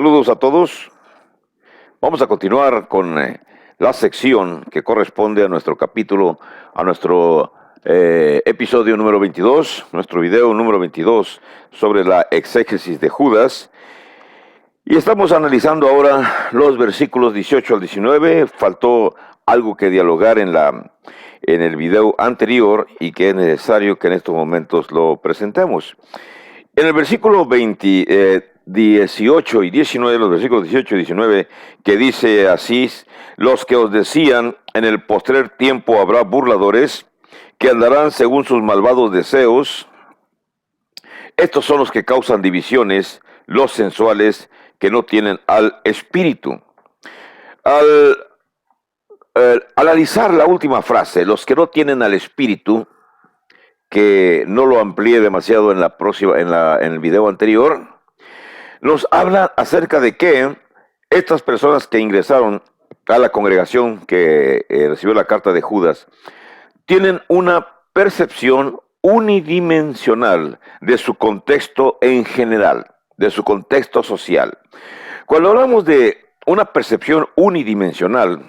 Saludos a todos. Vamos a continuar con la sección que corresponde a nuestro capítulo, a nuestro episodio número 22, nuestro video número 22 sobre la exégesis de Judas. Y estamos analizando ahora los versículos 18 al 19. Faltó algo que dialogar en el video anterior y que es necesario que en estos momentos lo presentemos. En el versículo 18 y 19, los versículos 18 y 19, que dice así: los que os decían, en el postrer tiempo habrá burladores, que andarán según sus malvados deseos. Estos son los que causan divisiones, los sensuales, que no tienen al Espíritu. Al analizar la última frase, los que no tienen al Espíritu, que no lo amplíe demasiado en el video anterior, nos habla acerca de que estas personas que ingresaron a la congregación que recibió la carta de Judas tienen una percepción unidimensional de su contexto en general, de su contexto social. Cuando hablamos de una percepción unidimensional,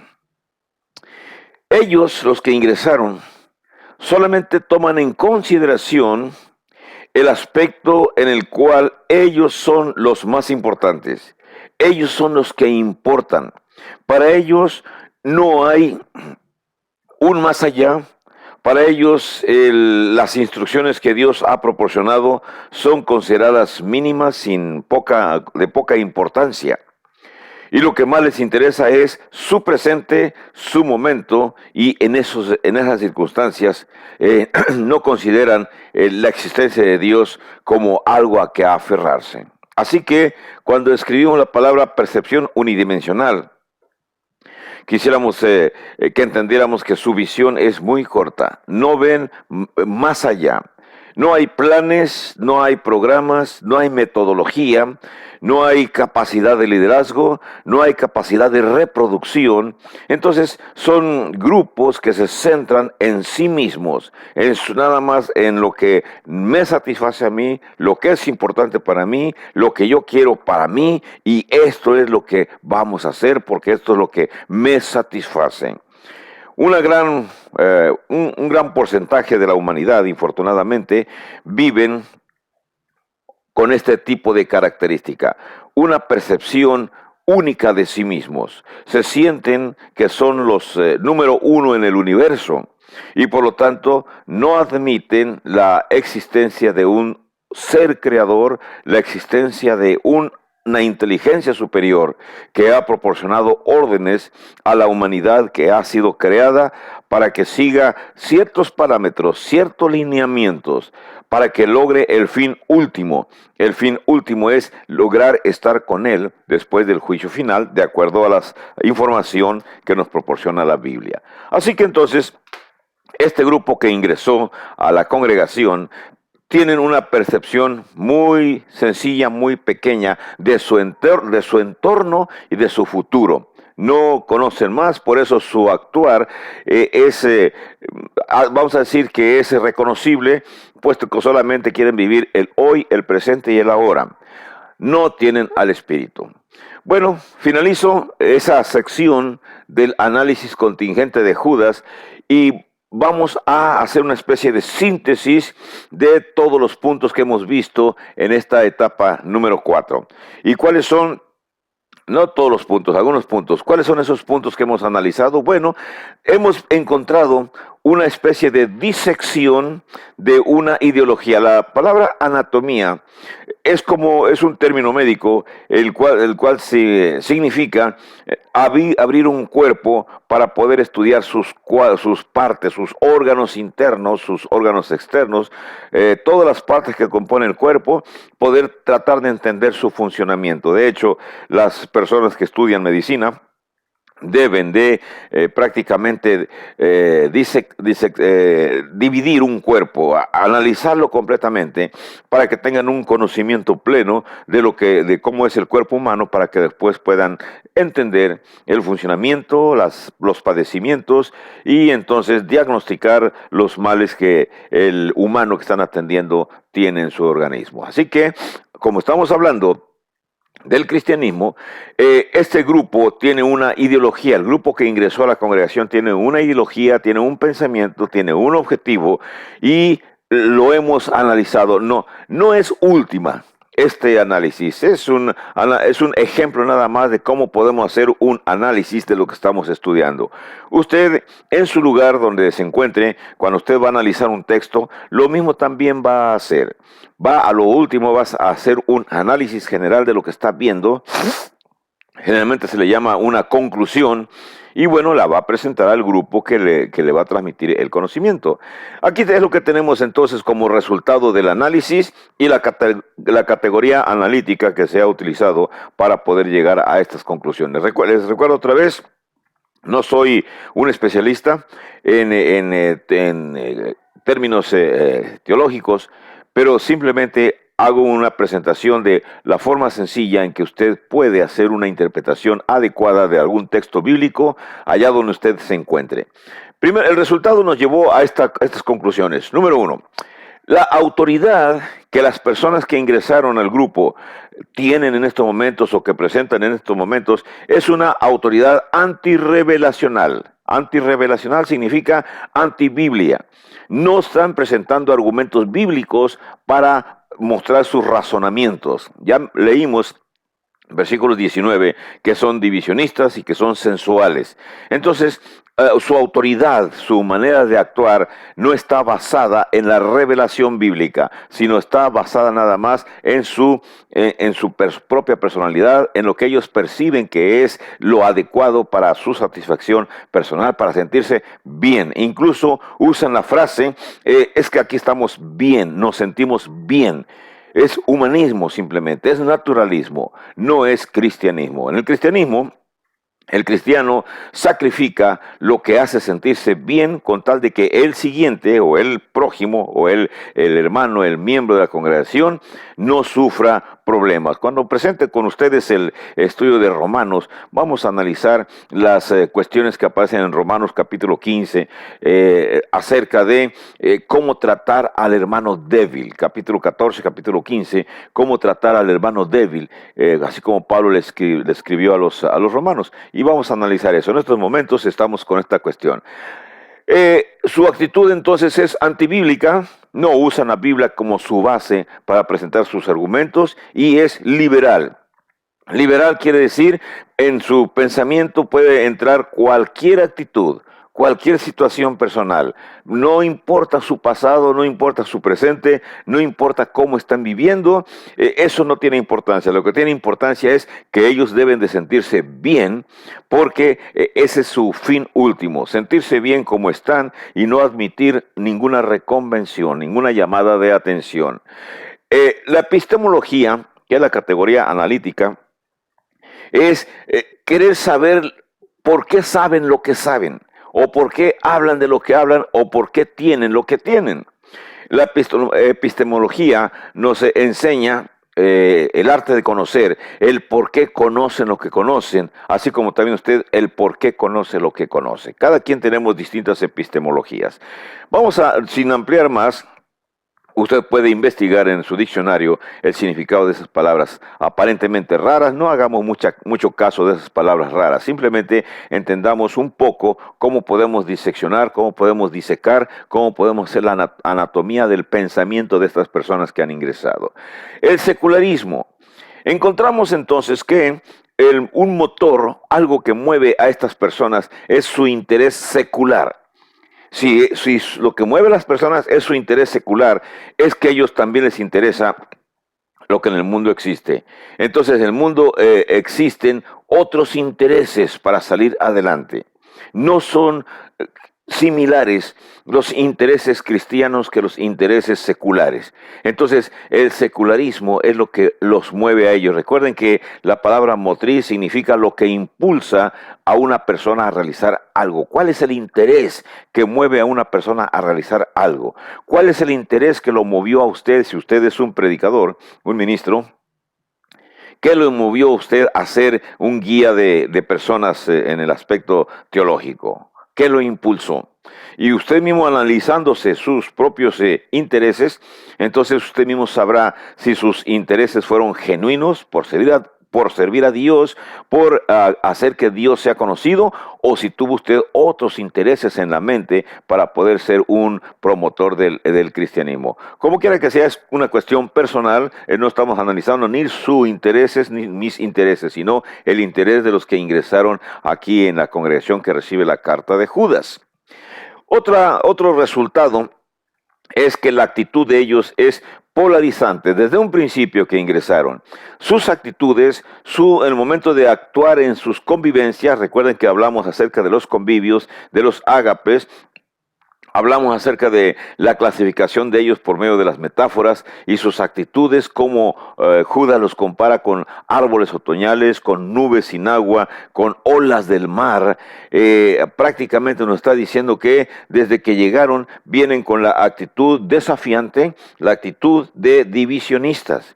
ellos, los que ingresaron, solamente toman en consideración el aspecto en el cual ellos son los más importantes. Ellos son los que importan. Para ellos no hay un más allá. Para ellos las instrucciones que Dios ha proporcionado son consideradas mínimas, de poca importancia. Y lo que más les interesa es su presente, su momento, y en esas circunstancias no consideran la existencia de Dios como algo a que aferrarse. Así que cuando escribimos la palabra percepción unidimensional, quisiéramos que entendiéramos que su visión es muy corta. No ven más allá. No hay planes, no hay programas, no hay metodología, no hay capacidad de liderazgo, no hay capacidad de reproducción. Entonces son grupos que se centran en sí mismos, nada más en lo que me satisface a mí, lo que es importante para mí, lo que yo quiero para mí, y esto es lo que vamos a hacer porque esto es lo que me satisface. Un gran porcentaje de la humanidad, infortunadamente, viven con este tipo de característica, una percepción única de sí mismos. Se sienten que son los número uno en el universo y por lo tanto no admiten la existencia de un ser creador, la existencia de una inteligencia superior que ha proporcionado órdenes a la humanidad que ha sido creada para que siga ciertos parámetros, ciertos lineamientos, para que logre el fin último. El fin último es lograr estar con Él después del juicio final, de acuerdo a la información que nos proporciona la Biblia. Así que entonces, este grupo que ingresó a la congregación tienen una percepción muy sencilla, muy pequeña de su entorno y de su futuro. No conocen más, por eso su actuar vamos a decir que es reconocible, puesto que solamente quieren vivir el hoy, el presente y el ahora. No tienen al Espíritu. Bueno, finalizo esa sección del análisis contingente de Judas y vamos a hacer una especie de síntesis de todos los puntos que hemos visto en esta etapa número 4. ¿Y cuáles son? No todos los puntos, algunos puntos. ¿Cuáles son esos puntos que hemos analizado? Bueno, hemos encontrado una especie de disección de una ideología. La palabra anatomía es un término médico, el cual significa abrir un cuerpo para poder estudiar sus partes, sus órganos internos, sus órganos externos, todas las partes que componen el cuerpo, poder tratar de entender su funcionamiento. De hecho, las personas que estudian medicina deben de prácticamente dividir un cuerpo, analizarlo completamente para que tengan un conocimiento pleno de cómo es el cuerpo humano, para que después puedan entender el funcionamiento, los padecimientos y entonces diagnosticar los males que el humano que están atendiendo tiene en su organismo. Así que, como estamos hablando del cristianismo, este grupo tiene una ideología. El grupo que ingresó a la congregación tiene una ideología, tiene un pensamiento, tiene un objetivo y lo hemos analizado. No, no es última. Este análisis es un ejemplo nada más de cómo podemos hacer un análisis de lo que estamos estudiando. Usted, en su lugar donde se encuentre, cuando usted va a analizar un texto, lo mismo también va a hacer. Va a lo último, vas a hacer un análisis general de lo que está viendo. Generalmente se le llama una conclusión y bueno, la va a presentar al grupo que le va a transmitir el conocimiento. Aquí es lo que tenemos entonces como resultado del análisis y la categoría analítica que se ha utilizado para poder llegar a estas conclusiones. Les recuerdo otra vez, no soy un especialista en términos teológicos, pero simplemente hago una presentación de la forma sencilla en que usted puede hacer una interpretación adecuada de algún texto bíblico allá donde usted se encuentre. Primero, el resultado nos llevó a estas conclusiones. Número uno, la autoridad que las personas que ingresaron al grupo tienen en estos momentos o que presentan en estos momentos es una autoridad antirrevelacional. Antirrevelacional significa antibiblia. No están presentando argumentos bíblicos para mostrar sus razonamientos. Ya leímos versículos 19, que son divisionistas y que son sensuales. Entonces, su autoridad, su manera de actuar, no está basada en la revelación bíblica, sino está basada nada más en su propia personalidad, en lo que ellos perciben que es lo adecuado para su satisfacción personal, para sentirse bien. Incluso usan la frase, es que aquí estamos bien, nos sentimos bien. Es humanismo simplemente, es naturalismo, no es cristianismo. En el cristianismo, el cristiano sacrifica lo que hace sentirse bien con tal de que el siguiente o el prójimo o el hermano, el miembro de la congregación no sufra problemas. Cuando presente con ustedes el estudio de Romanos, vamos a analizar las cuestiones que aparecen en Romanos capítulo 15 acerca de cómo tratar al hermano débil. Capítulo 14, capítulo 15, cómo tratar al hermano débil, así como Pablo le escribió a los romanos. Y vamos a analizar eso. En estos momentos estamos con esta cuestión. Su actitud entonces es antibíblica, no usan la Biblia como su base para presentar sus argumentos y es liberal. Liberal quiere decir, en su pensamiento puede entrar cualquier actitud, cualquier situación personal. No importa su pasado, no importa su presente, no importa cómo están viviendo, eso no tiene importancia. Lo que tiene importancia es que ellos deben de sentirse bien, porque ese es su fin último, sentirse bien como están y no admitir ninguna reconvención, ninguna llamada de atención. La epistemología, que es la categoría analítica, es querer saber por qué saben lo que saben, o por qué hablan de lo que hablan, o por qué tienen lo que tienen. La epistemología nos enseña el arte de conocer, el por qué conocen lo que conocen, así como también usted el por qué conoce lo que conoce. Cada quien tenemos distintas epistemologías. Sin ampliar más, usted puede investigar en su diccionario el significado de esas palabras aparentemente raras. No hagamos mucho caso de esas palabras raras. Simplemente entendamos un poco cómo podemos diseccionar, cómo podemos disecar, cómo podemos hacer la anatomía del pensamiento de estas personas que han ingresado. El secularismo. Encontramos entonces que un motor, algo que mueve a estas personas, es su interés secular. Si lo que mueve a las personas es su interés secular, es que a ellos también les interesa lo que en el mundo existe. Entonces, en el mundo existen otros intereses para salir adelante. No son similares los intereses cristianos que los intereses seculares. Entonces, el secularismo es lo que los mueve a ellos. Recuerden que la palabra motriz significa lo que impulsa a una persona a realizar algo. ¿Cuál es el interés que mueve a una persona a realizar algo? ¿Cuál es el interés que lo movió a usted, si usted es un predicador, un ministro? ¿Qué lo movió a usted a ser un guía de personas en el aspecto teológico? ¿Qué lo impulsó? Y usted mismo analizándose sus propios intereses, entonces usted mismo sabrá si sus intereses fueron genuinos por por servir a Dios, por hacer que Dios sea conocido, o si tuvo usted otros intereses en la mente para poder ser un promotor del cristianismo. Como quiera que sea, es una cuestión personal. No estamos analizando ni sus intereses ni mis intereses, sino el interés de los que ingresaron aquí en la congregación que recibe la carta de Judas. Otro resultado es que la actitud de ellos es polarizante desde un principio que ingresaron. Sus actitudes, el momento de actuar en sus convivencias, recuerden que hablamos acerca de los convivios, de los ágapes. Hablamos acerca de la clasificación de ellos por medio de las metáforas y sus actitudes, como Judas los compara con árboles otoñales, con nubes sin agua, con olas del mar. Prácticamente nos está diciendo que desde que llegaron vienen con la actitud desafiante, la actitud de divisionistas.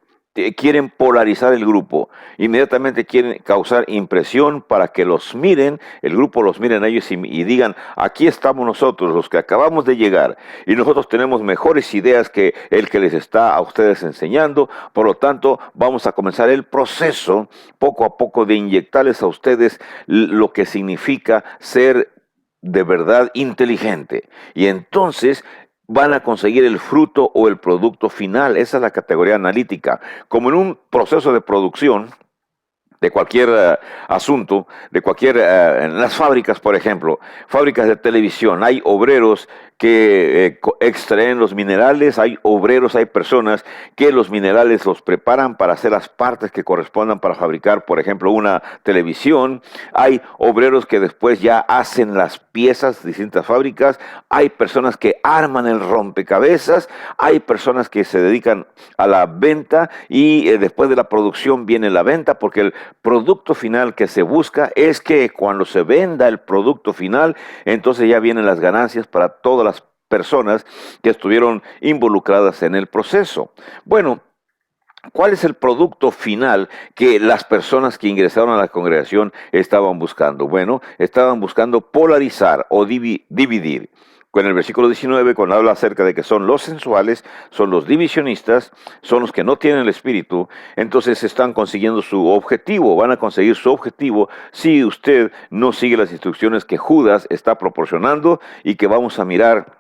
Quieren polarizar el grupo, inmediatamente quieren causar impresión para que los miren, el grupo los miren a ellos y digan, aquí estamos nosotros, los que acabamos de llegar, y nosotros tenemos mejores ideas que el que les está a ustedes enseñando. Por lo tanto, vamos a comenzar el proceso poco a poco de inyectarles a ustedes lo que significa ser de verdad inteligente. Y entonces van a conseguir el fruto o el producto final. Esa es la categoría analítica. Como en un proceso de producción de cualquier asunto, en las fábricas, por ejemplo, fábricas de televisión, hay obreros que extraen los minerales, hay obreros, hay personas que los minerales los preparan para hacer las partes que correspondan para fabricar, por ejemplo, una televisión. Hay obreros que después ya hacen las piezas de distintas fábricas, hay personas que arman el rompecabezas, hay personas que se dedican a la venta y después de la producción viene la venta, porque el producto final que se busca es que cuando se venda el producto final, entonces ya vienen las ganancias para todas las personas que estuvieron involucradas en el proceso. Bueno, ¿cuál es el producto final que las personas que ingresaron a la congregación estaban buscando? Bueno, estaban buscando polarizar o dividir. En el versículo 19, cuando habla acerca de que son los sensuales, son los divisionistas, son los que no tienen el espíritu, entonces están consiguiendo su objetivo, van a conseguir su objetivo si usted no sigue las instrucciones que Judas está proporcionando y que vamos a mirar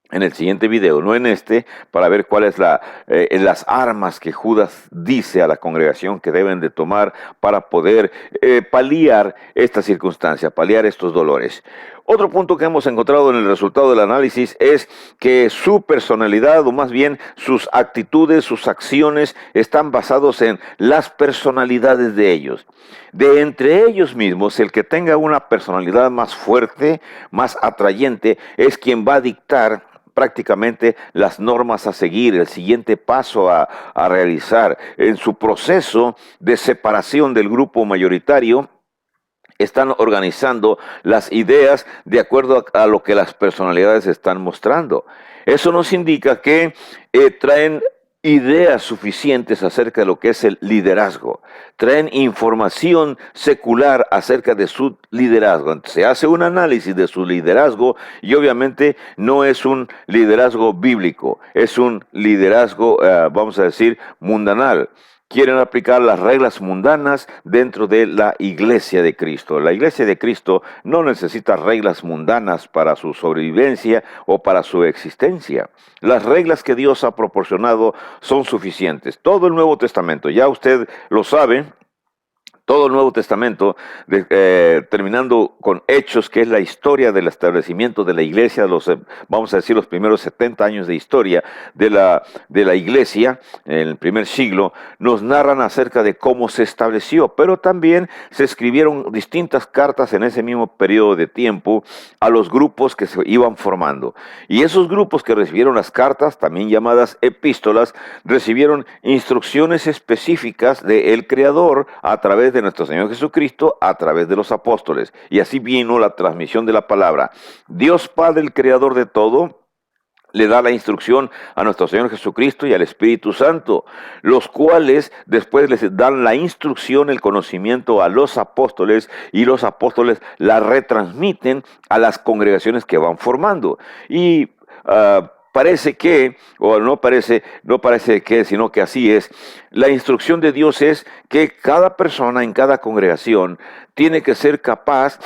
en el siguiente video, no en este, para ver cuáles las armas que Judas dice a la congregación que deben de tomar para poder paliar esta circunstancia, paliar estos dolores. Otro punto que hemos encontrado en el resultado del análisis es que su personalidad, o más bien sus actitudes, sus acciones, están basados en las personalidades de ellos. De entre ellos mismos, el que tenga una personalidad más fuerte, más atrayente, es quien va a dictar prácticamente las normas a seguir, el siguiente paso a realizar. En su proceso de separación del grupo mayoritario, están organizando las ideas de acuerdo a lo que las personalidades están mostrando. Eso nos indica que traen ideas suficientes acerca de lo que es el liderazgo. Traen información secular acerca de su liderazgo. Entonces, se hace un análisis de su liderazgo y obviamente no es un liderazgo bíblico, es un liderazgo, vamos a decir, mundanal. Quieren aplicar las reglas mundanas dentro de la iglesia de Cristo. La iglesia de Cristo no necesita reglas mundanas para su sobrevivencia o para su existencia. Las reglas que Dios ha proporcionado son suficientes. Todo el Nuevo Testamento, ya usted lo sabe, todo el Nuevo Testamento, terminando con Hechos, que es la historia del establecimiento de la iglesia, vamos a decir los primeros 70 años de historia de la iglesia, en el primer siglo, nos narran acerca de cómo se estableció, pero también se escribieron distintas cartas en ese mismo periodo de tiempo a los grupos que se iban formando. Y esos grupos que recibieron las cartas, también llamadas epístolas, recibieron instrucciones específicas del Creador a través de nuestro Señor Jesucristo, a través de los apóstoles. Y así vino la transmisión de la palabra. Dios Padre, el Creador de todo, le da la instrucción a nuestro Señor Jesucristo y al Espíritu Santo, los cuales después les dan la instrucción, el conocimiento a los apóstoles, y los apóstoles la retransmiten a las congregaciones que van formando. Y parece que, o no parece que, sino que así es. La instrucción de Dios es que cada persona en cada congregación tiene que ser capaz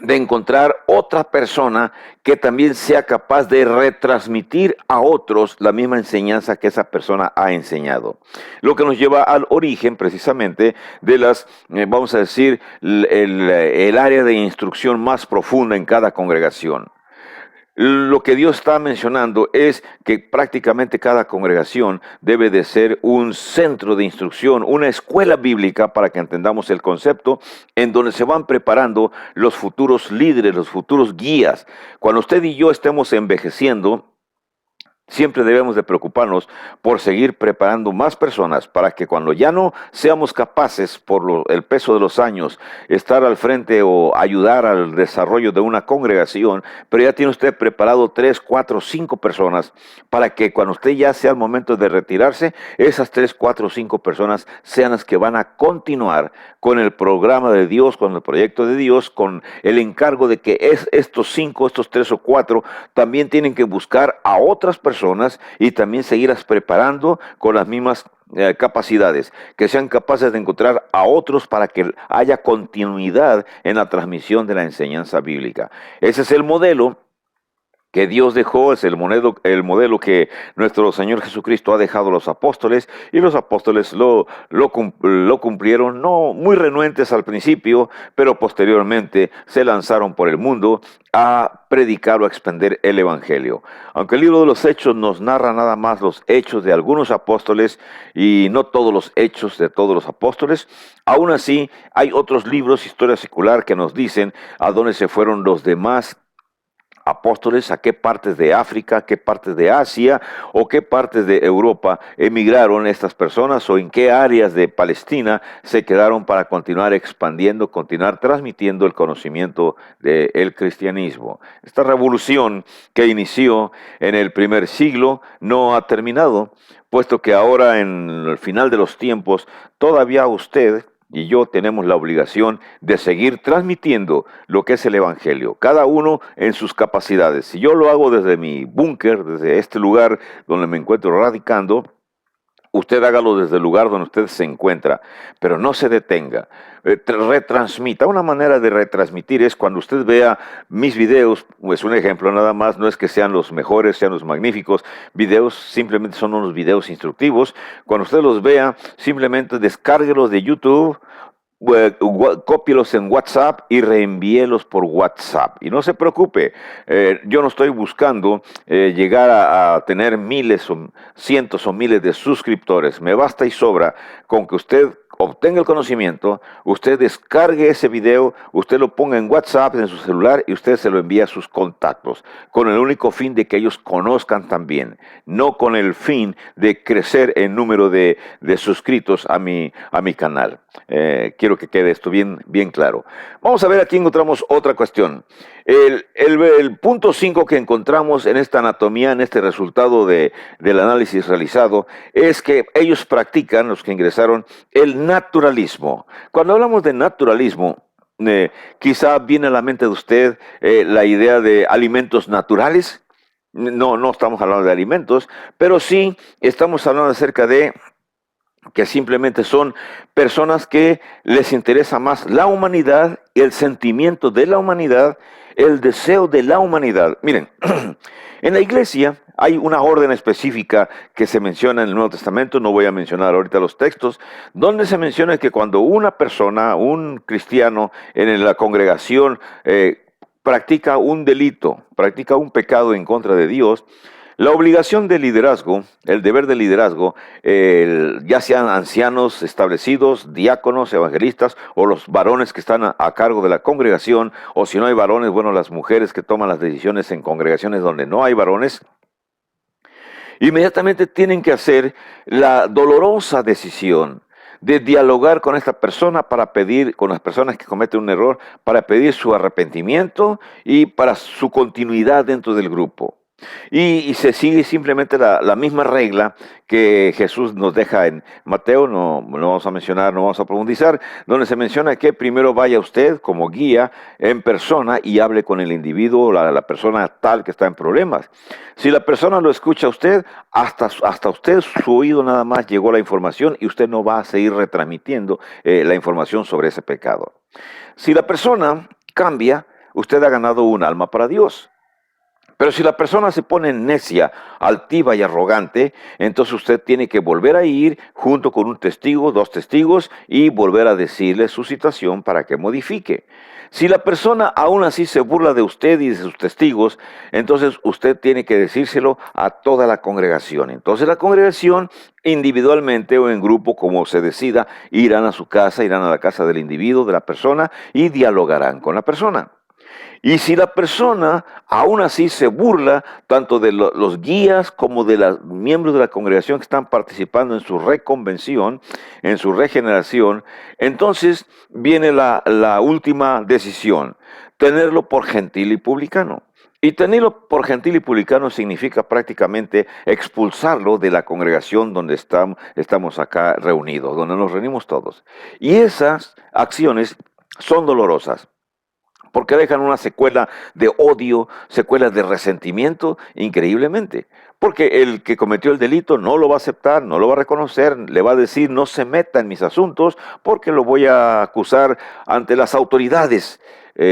de encontrar otra persona que también sea capaz de retransmitir a otros la misma enseñanza que esa persona ha enseñado. Lo que nos lleva al origen precisamente de las, vamos a decir, el área de instrucción más profunda en cada congregación. Lo que Dios está mencionando es que prácticamente cada congregación debe de ser un centro de instrucción, una escuela bíblica para que entendamos el concepto en donde se van preparando los futuros líderes, los futuros guías. Cuando usted y yo estemos envejeciendo, siempre debemos de preocuparnos por seguir preparando más personas para que cuando ya no seamos capaces por el peso de los años estar al frente o ayudar al desarrollo de una congregación, pero ya tiene usted preparado 3, 4, 5 personas para que cuando usted ya sea el momento de retirarse, esas 3, 4, 5 personas sean las que van a continuar con el programa de Dios, con el proyecto de Dios, con el encargo de que estos 5, estos 3 o 4 también tienen que buscar a otras personas y también seguirlas preparando con las mismas capacidades, que sean capaces de encontrar a otros para que haya continuidad en la transmisión de la enseñanza bíblica. Ese es el modelo que Dios dejó, es el modelo que nuestro Señor Jesucristo ha dejado a los apóstoles, y los apóstoles lo cumplieron, no muy renuentes al principio, pero posteriormente se lanzaron por el mundo a predicar o a extender el Evangelio. Aunque el libro de los Hechos nos narra nada más los hechos de algunos apóstoles y no todos los hechos de todos los apóstoles, aún así hay otros libros, historia secular, que nos dicen a dónde se fueron los demás apóstoles, a qué partes de África, qué partes de Asia o qué partes de Europa emigraron estas personas, o en qué áreas de Palestina se quedaron para continuar expandiendo, continuar transmitiendo el conocimiento del cristianismo. Esta revolución que inició en el primer siglo no ha terminado, puesto que ahora en el final de los tiempos todavía usted y yo tenemos la obligación de seguir transmitiendo lo que es el Evangelio, cada uno en sus capacidades. Si yo lo hago desde mi búnker, desde este lugar donde me encuentro radicando, usted hágalo desde el lugar donde usted se encuentra, pero no se detenga. Retransmita. Una manera de retransmitir es cuando usted vea mis videos, pues un ejemplo nada más, no es que sean los mejores, sean los magníficos videos, simplemente son unos videos instructivos. Cuando usted los vea, simplemente descárguelos de YouTube, cópielos en WhatsApp y reenvíelos por WhatsApp. Y no se preocupe, yo no estoy buscando llegar a tener miles o cientos o miles de suscriptores. Me basta y sobra con que usted obtenga el conocimiento, usted descargue ese video, usted lo ponga en WhatsApp, en su celular, y usted se lo envía a sus contactos, con el único fin de que ellos conozcan también, no con el fin de crecer en número de suscritos a mi canal. Quiero que quede esto bien claro. Vamos a ver, aquí encontramos otra cuestión. El punto 5 que encontramos en esta anatomía, en este resultado del análisis realizado, es que ellos practican, los que ingresaron, el naturalismo. Cuando hablamos de naturalismo, quizá viene a la mente de usted la idea de alimentos naturales. No estamos hablando de alimentos, pero sí estamos hablando acerca de que simplemente son personas que les interesa más la humanidad, el sentimiento de la humanidad, el deseo de la humanidad. Miren, en la iglesia hay una orden específica que se menciona en el Nuevo Testamento, no voy a mencionar ahorita los textos, donde se menciona que cuando una persona, un cristiano en la congregación practica un delito, practica un pecado en contra de Dios, la obligación de liderazgo, el deber de liderazgo, ya sean ancianos establecidos, diáconos, evangelistas, o los varones que están a cargo de la congregación, o si no hay varones, bueno, las mujeres que toman las decisiones en congregaciones donde no hay varones, inmediatamente tienen que hacer la dolorosa decisión de dialogar con esta persona para pedir, con las personas que cometen un error, para pedir su arrepentimiento y para su continuidad dentro del grupo. Y se sigue simplemente la misma regla que Jesús nos deja en Mateo, no vamos a mencionar, no vamos a profundizar, donde se menciona que primero vaya usted como guía en persona y hable con el individuo, la persona tal que está en problemas. Si la persona lo escucha a usted, hasta usted, su oído nada más llegó la información y usted no va a seguir retransmitiendo la información sobre ese pecado. Si la persona cambia, usted ha ganado un alma para Dios. Pero si la persona se pone necia, altiva y arrogante, entonces usted tiene que volver a ir junto con un testigo, dos testigos, y volver a decirle su situación para que modifique. Si la persona aún así se burla de usted y de sus testigos, entonces usted tiene que decírselo a toda la congregación. Entonces la congregación, individualmente o en grupo, como se decida, irán a su casa, irán a la casa del individuo, de la persona, y dialogarán con la persona. Y si la persona aún así se burla tanto de los guías como de los miembros de la congregación que están participando en su reconvención, en su regeneración, entonces viene la última decisión, tenerlo por gentil y publicano. Y tenerlo por gentil y publicano significa prácticamente expulsarlo de la congregación donde estamos acá reunidos, donde nos reunimos todos. Y esas acciones son dolorosas, porque dejan una secuela de odio, secuelas de resentimiento, increíblemente. Porque el que cometió el delito no lo va a aceptar, no lo va a reconocer, le va a decir no se meta en mis asuntos porque lo voy a acusar ante las autoridades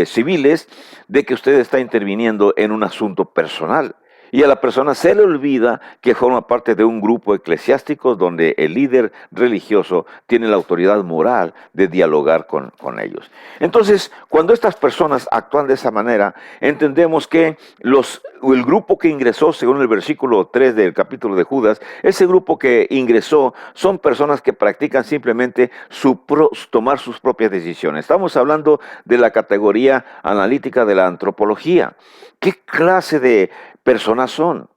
civiles de que usted está interviniendo en un asunto personal. Y a la persona se le olvida que forma parte de un grupo eclesiástico donde el líder religioso tiene la autoridad moral de dialogar con ellos. Entonces, cuando estas personas actúan de esa manera, entendemos que el grupo que ingresó, según el versículo 3 del capítulo de Judas, ese grupo que ingresó son personas que practican simplemente tomar sus propias decisiones. Estamos hablando de la categoría analítica de la antropología. ¿Qué clase de personas son?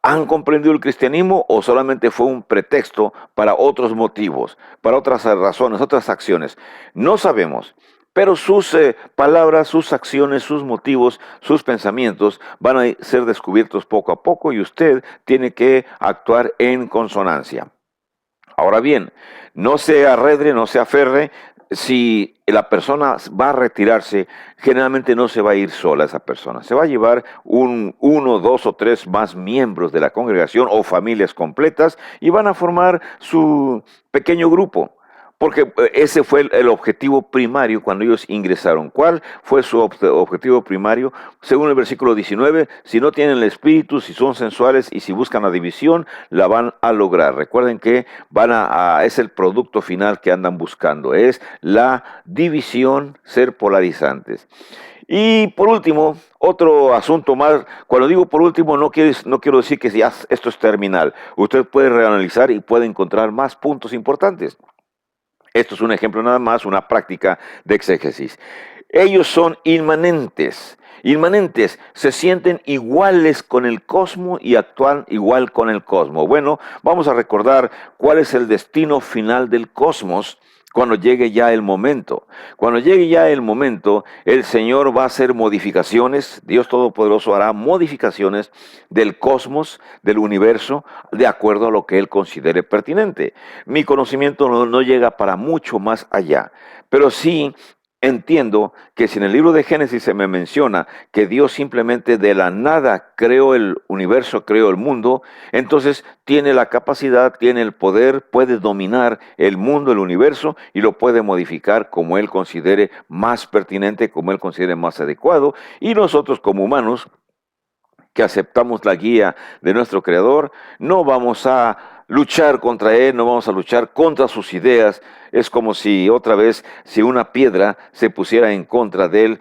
¿Han comprendido el cristianismo o solamente fue un pretexto para otros motivos, para otras razones, otras acciones? No sabemos. Pero sus palabras, sus acciones, sus motivos, sus pensamientos van a ser descubiertos poco a poco y usted tiene que actuar en consonancia. Ahora bien, no se arredre, no se aferre. Si la persona va a retirarse, generalmente no se va a ir sola esa persona. Se va a llevar uno, dos o tres más miembros de la congregación o familias completas y van a formar su pequeño grupo. Porque ese fue el objetivo primario cuando ellos ingresaron. ¿Cuál fue su objetivo primario? Según el versículo 19, si no tienen el espíritu, si son sensuales y si buscan la división, la van a lograr. Recuerden que es el producto final que andan buscando, es la división, ser polarizantes. Y por último, otro asunto más, cuando digo por último no quiero decir que ya esto es terminal. Usted puede reanalizar y puede encontrar más puntos importantes. Esto es un ejemplo nada más, una práctica de exégesis. Ellos son inmanentes. Inmanentes, se sienten iguales con el cosmos y actúan igual con el cosmos. Bueno, vamos a recordar cuál es el destino final del cosmos cuando llegue ya el momento. Cuando llegue ya el momento, el Señor va a hacer modificaciones, Dios Todopoderoso hará modificaciones del cosmos, del universo, de acuerdo a lo que Él considere pertinente. Mi conocimiento no llega para mucho más allá, pero sí entiendo que si en el libro de Génesis se me menciona que Dios simplemente de la nada creó el universo, creó el mundo, entonces tiene la capacidad, tiene el poder, puede dominar el mundo, el universo y lo puede modificar como Él considere más pertinente, como Él considere más adecuado. Y nosotros como humanos que aceptamos la guía de nuestro Creador, no vamos a luchar contra Él, no vamos a luchar contra sus ideas. Es como si otra vez, si una piedra se pusiera en contra de él,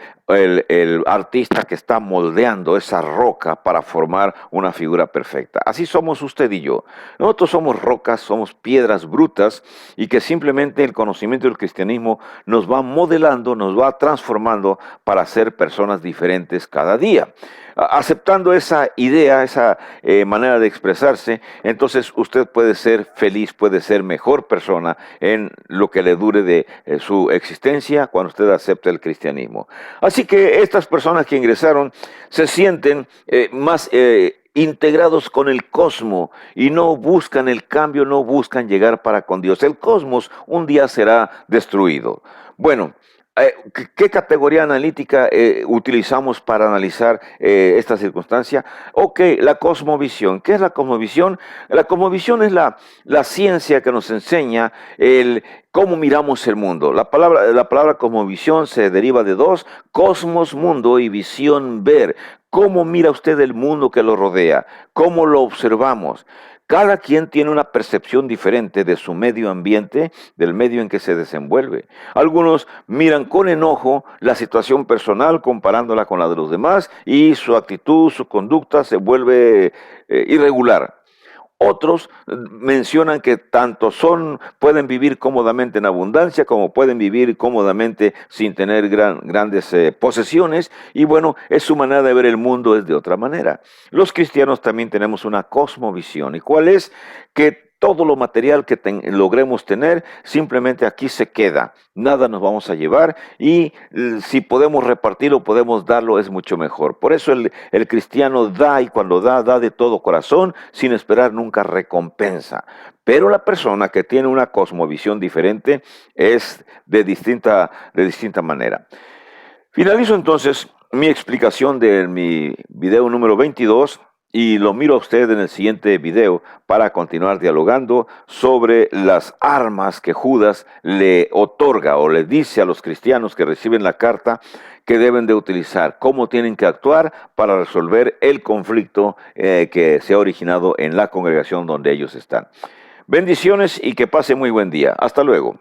el artista que está moldeando esa roca para formar una figura perfecta. Así somos usted y yo. Nosotros somos rocas, somos piedras brutas y que simplemente el conocimiento del cristianismo nos va modelando, nos va transformando para ser personas diferentes cada día. Aceptando esa idea, esa manera de expresarse, entonces usted puede ser feliz, puede ser mejor persona en lo que le dure de su existencia cuando usted acepta el cristianismo. Así que estas personas que ingresaron se sienten más integrados con el cosmos y no buscan el cambio, no buscan llegar para con Dios. El cosmos un día será destruido. Bueno, ¿qué categoría analítica utilizamos para analizar esta circunstancia? Ok, la cosmovisión. ¿Qué es la cosmovisión? La cosmovisión es la ciencia que nos enseña el cómo miramos el mundo. La palabra cosmovisión se deriva de dos: cosmos, mundo, y visión, ver. ¿Cómo mira usted el mundo que lo rodea? ¿Cómo lo observamos? Cada quien tiene una percepción diferente de su medio ambiente, del medio en que se desenvuelve. Algunos miran con enojo la situación personal comparándola con la de los demás y su actitud, su conducta se vuelve irregular. Otros mencionan que tanto pueden vivir cómodamente en abundancia como pueden vivir cómodamente sin tener grandes posesiones, y bueno, es su manera de ver el mundo, es de otra manera. Los cristianos también tenemos una cosmovisión. ¿Y cuál es? Que todo lo material que logremos tener, simplemente aquí se queda. Nada nos vamos a llevar, y si podemos repartirlo, podemos darlo, es mucho mejor. Por eso el cristiano da, y cuando da de todo corazón, sin esperar nunca recompensa. Pero la persona que tiene una cosmovisión diferente es de distinta manera. Finalizo entonces mi explicación de mi video número 22 y lo miro a usted en el siguiente video para continuar dialogando sobre las armas que Judas le otorga o le dice a los cristianos que reciben la carta que deben de utilizar, cómo tienen que actuar para resolver el conflicto que se ha originado en la congregación donde ellos están. Bendiciones y que pase muy buen día. Hasta luego.